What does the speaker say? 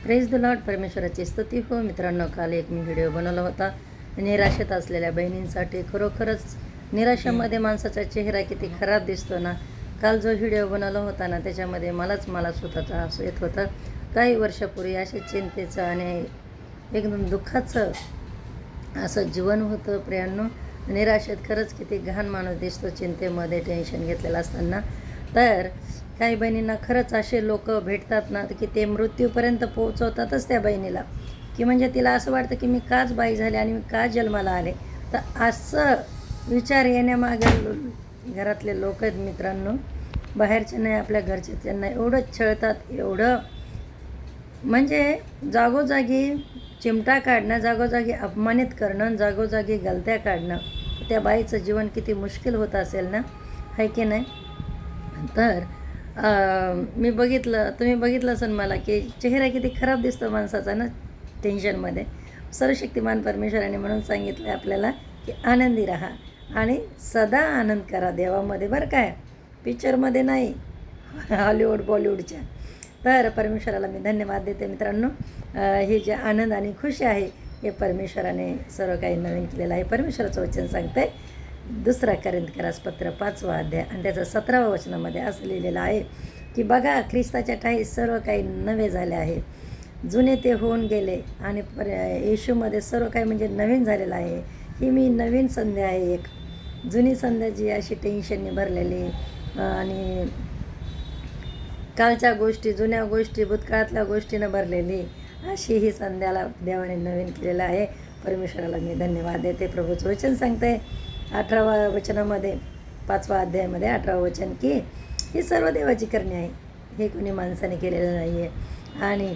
Praise the Lord. परमेश्वराची स्तुती हो. मित्रांनो, काल एक मी व्हिडिओ बनवला होता निराशेत असलेल्या बहिणींसाठी. खरोखरच निराशामध्ये माणसाचा चेहरा किती खराब दिसतो ना. काल जो व्हिडिओ बनवला होता ना, त्याच्यामध्ये मला स्वतःचा हसू येत होतं. काही वर्षापूर्वी असे चिंतेचं आणि एकदम दुःखाचं असं जीवन होतं प्रियांनो. निराशेत खरंच किती घाण माणूस दिसतो चिंतेमध्ये, टेन्शन घेतलेलं असताना. तर काही बहिणींना खरंच असे लोक भेटतात ना, की ते मृत्यूपर्यंत पोहोचवतातच त्या बहिणीला, की म्हणजे तिला असं वाटतं की मी काच बाई झाले आणि मी का जन्माला आले. तर असं विचार येण्यामागे घरातले लोक आहेत मित्रांनो, बाहेरचे नाही, आपल्या घरचे. त्यांना एवढं छळतात, एवढं म्हणजे जागोजागी चिमटा काढणं, जागोजागी अपमानित करणं, जागोजागी गलत्या काढणं. त्या बाईचं जीवन किती मुश्किल होत असेल ना, आहे की नाही. तर मी बघितलं, तुम्ही बघितलं असेल मला, की चेहरा किती खराब दिसतो माणसाचा ना टेन्शनमध्ये. सर्वशक्तिमान परमेश्वराने म्हणून सांगितलं आपल्याला की आनंदी राहा आणि सदा आनंद करा देवामध्ये, बरं काय, पिक्चरमध्ये नाही, हॉलिवूड बॉलिवूडच्या. तर परमेश्वराला मी धन्यवाद देते मित्रांनो. हे जे आनंद आणि खुशी आहे हे परमेश्वराने सर्व काही नवीन केलेलं आहे. परमेश्वराचं वचन सांगतं आहे, 2 कोरिंथियस पत्र 5वा अध्याय आणि त्याचं 17व्या वचनामध्ये असं लिहिलेलं आहे की बघा, ख्रिस्ताच्या ठायी सर्व काही नवे झाले आहे, जुने ते होऊन गेले आणि येशूमध्ये सर्व काही म्हणजे नवीन झालेलं आहे. ही मी नवीन संधी आहे एक. जुनी संधी जी अशी टेन्शनने भरलेली आणि कालच्या गोष्टी, जुन्या गोष्टी, भूतकाळातल्या गोष्टीनं भरलेली अशी ही संध्याला देवाने नवीन केलेलं आहे. परमेश्वराला मी धन्यवाद देते. प्रभूचं वचन सांगते 18व्या वचनामध्ये, 5वा अध्यायामध्ये 18वं वचन, की ही सर्व देवाची करणी आहे, हे कोणी माणसाने केलेलं नाही आहे. आणि